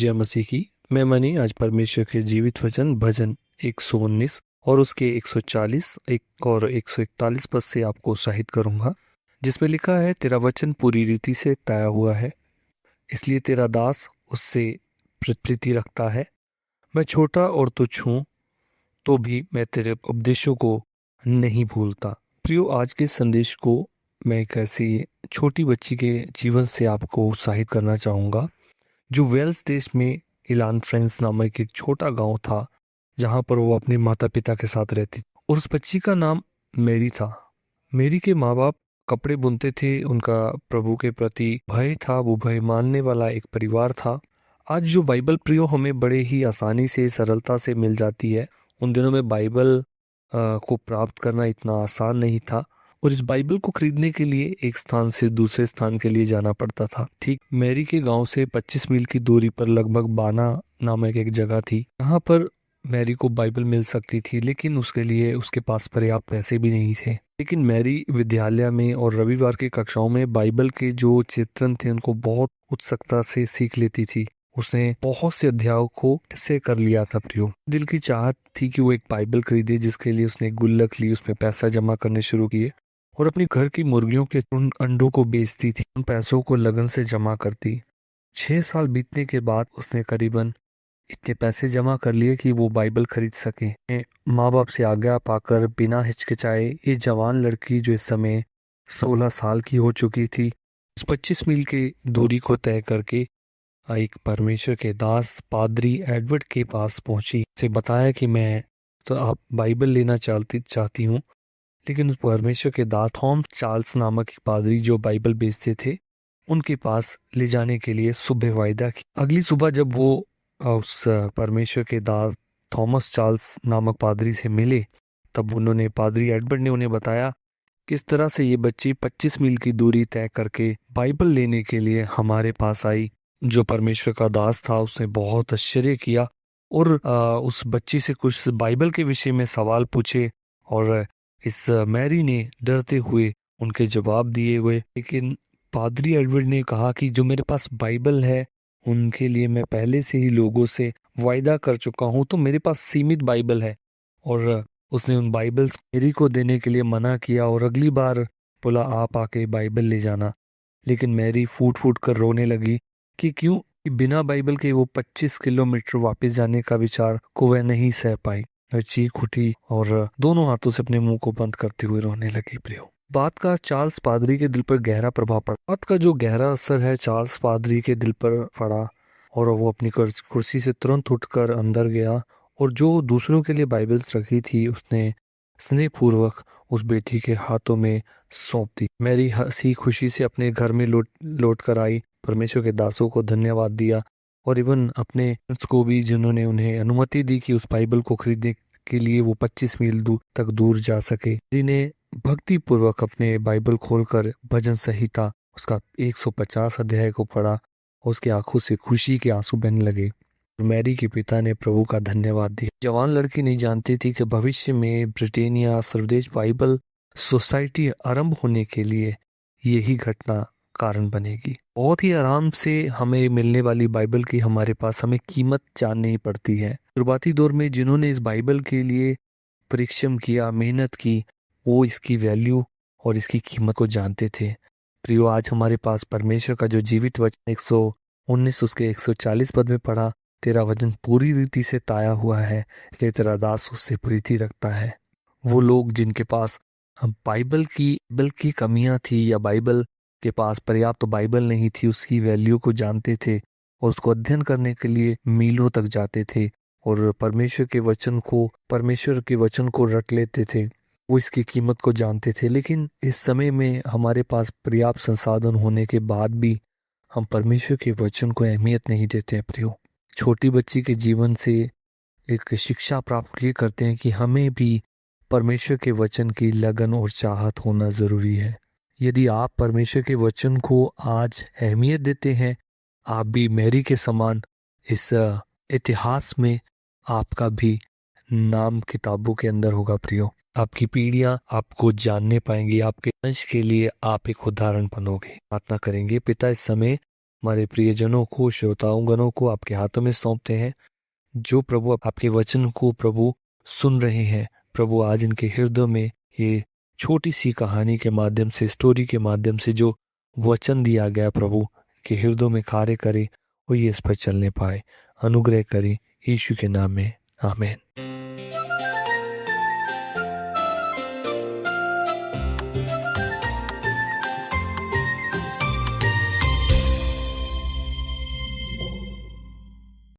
जय मसीह की। मैं मनी आज परमेश्वर के जीवित वचन भजन 119 और उसके 140 एक और 141 पद से आपको उत्साहित करूंगा, जिसमें लिखा है, तेरा वचन पूरी रीति से तया हुआ है, इसलिए तेरा दास उससे प्रीति रखता है। मैं छोटा और तुच्छ हूँ, तो भी मैं तेरे उपदेशों को नहीं भूलता। प्रियो, आज के संदेश को मैं एक ऐसी छोटी बच्ची के जीवन से आपको उत्साहित करना चाहूँगा, जो वेल्स देश में इलान फ्रांस नामक एक छोटा गांव था, जहां पर वो अपने माता पिता के साथ रहती। और उस बच्ची का नाम मेरी था। मेरी के माँ बाप कपड़े बुनते थे। उनका प्रभु के प्रति भय था, वो भय मानने वाला एक परिवार था। आज जो बाइबल प्रियो हमें बड़े ही आसानी से, सरलता से मिल जाती है, उन दिनों में बाइबल को प्राप्त करना इतना आसान नहीं था, और इस बाइबल को खरीदने के लिए एक स्थान से दूसरे स्थान के लिए जाना पड़ता था। ठीक मैरी के गांव से 25 मील की दूरी पर लगभग बाना नामक एक जगह थी। यहाँ पर मैरी को बाइबल मिल सकती थी, लेकिन उसके लिए उसके पास पर्याप्त पैसे भी नहीं थे। लेकिन मैरी विद्यालय में और रविवार की कक्षाओं में बाइबल के जो चित्रण थे उनको बहुत उत्सुकता से सीख लेती थी। उसने बहुत से अध्यायों को से कर लिया था। प्रियो, दिल की चाहत थी कि वो एक बाइबल खरीदे, जिसके लिए उसने एक गुल्लक ली, उसमें पैसा जमा करने शुरू किए और अपनी घर की मुर्गियों के उन अंडों को बेचती थी। उन पैसों को लगन से जमा करती। 6 साल बीतने के बाद उसने करीबन इतने पैसे जमा कर लिए कि वो बाइबल खरीद सके। माँ बाप से आज्ञा पाकर बिना हिचकिचाए ये जवान लड़की, जो इस समय 16 साल की हो चुकी थी, इस 25 मील की दूरी को तय करके एक परमेश्वर के दास पादरी एडवर्ड के पास पहुंची। से बताया कि मैं तो आप बाइबल लेना चाहती हूँ। लेकिन उस परमेश्वर के दास थॉमस चार्ल्स नामक एक पादरी, जो बाइबल बेचते थे, उनके पास ले जाने के लिए सुबह वायदा की। अगली सुबह जब वो उस परमेश्वर के दास थॉमस चार्ल्स नामक पादरी से मिले, तब उन्होंने, पादरी एडवर्ड ने उन्हें बताया किस तरह से ये बच्ची 25 मील की दूरी तय करके बाइबल लेने के लिए हमारे पास आई। जो परमेश्वर का दास था उसने बहुत आश्चर्य किया और उस बच्ची से कुछ बाइबल के विषय में सवाल पूछे, और इस मैरी ने डरते हुए उनके जवाब दिए हुए। लेकिन पादरी एडवर्ड ने कहा कि जो मेरे पास बाइबल है उनके लिए मैं पहले से ही लोगों से वायदा कर चुका हूं, तो मेरे पास सीमित बाइबल है। और उसने उन बाइबल्स मैरी को देने के लिए मना किया और अगली बार बोला, आप आके बाइबल ले जाना। लेकिन मैरी फूट फूट कर रोने लगी कि क्यों, कि बिना बाइबल के वो 25 किलोमीटर वापस जाने का विचार को वह नहीं सह पाई। वह चीख उठी और दोनों हाथों से अपने मुंह को बंद करते हुए रोने लगी। प्रियो, बात का चार्ल्स पादरी के दिल पर गहरा प्रभाव पड़ा। बात का जो गहरा असर है चार्ल्स पादरी के दिल पर पड़ा, और वो अपनी कुर्सी से तुरंत उठकर अंदर गया और जो दूसरों के लिए बाइबल्स रखी थी उसने स्नेहपूर्वक उस बेटी के हाथों में सौंप दी। मैरी हंसी खुशी से अपने घर में लौट कर आई, परमेश्वर के दासों को धन्यवाद दिया और इवन अपने फ्रेंड्स को भी, जिन्होंने उन्हें अनुमति दी कि उस बाइबल को खरीदने के लिए वो 25 मील तक दूर जा सके। जिन्हें भक्ति पूर्वक अपने बाइबल खोलकर भजन संहिता उसका 150 अध्याय को पढ़ा और उसकी आंखों से खुशी के आंसू बहने लगे। मैरी के पिता ने प्रभु का धन्यवाद दिया। जवान लड़की नहीं जानती थी कि भविष्य में ब्रिटेनिया सर्वदेश बाइबल सोसाइटी आरंभ होने के लिए यही घटना कारण बनेगी। बहुत ही आराम से हमें मिलने वाली बाइबल की हमारे पास हमें कीमत जाननी पड़ती है। शुरुआती दौर में जिन्होंने इस बाइबल के लिए परिश्रम किया, मेहनत की, वो इसकी वैल्यू और इसकी कीमत को जानते थे। प्रियो, आज हमारे पास परमेश्वर का जो जीवित वचन 119 उसके 140 पद में पढ़ा, तेरा वचन पूरी रीति से ताया हुआ है, इसलिए तेरा दास उससे प्रीति रखता है। वो लोग जिनके पास बाइबल की कमियां थी या बाइबल के पास पर्याप्त तो बाइबल नहीं थी, उसकी वैल्यू को जानते थे और उसको अध्ययन करने के लिए मीलों तक जाते थे और परमेश्वर के वचन को रट लेते थे। वो इसकी कीमत को जानते थे। लेकिन इस समय में हमारे पास पर्याप्त संसाधन होने के बाद भी हम परमेश्वर के वचन को अहमियत नहीं देते हैं। प्रियो, छोटी बच्ची के जीवन से एक शिक्षा प्राप्त ये करते हैं कि हमें भी परमेश्वर के वचन की लगन और चाहत होना जरूरी है। यदि आप परमेश्वर के वचन को आज अहमियत देते हैं, आप भी मैरी के समान इस इतिहास में आपका भी नाम किताबों के अंदर होगा। प्रियो, आपकी पीढ़ियां आपको जानने पाएंगी, आपके वंश के लिए आप एक उदाहरण बनोगे। प्रार्थना करेंगे। पिता, इस समय हमारे प्रियजनों को, श्रोताओंगणों को आपके हाथों में सौंपते हैं। जो प्रभु आपके वचन को प्रभु सुन रहे हैं, प्रभु आज इनके हृदय में ये छोटी सी कहानी के माध्यम से, स्टोरी के माध्यम से जो वचन दिया गया प्रभु के हृदय में कार्य करे, वो ये इस पर चलने पाए। अनुग्रह करें यीशु के नाम में, आमीन।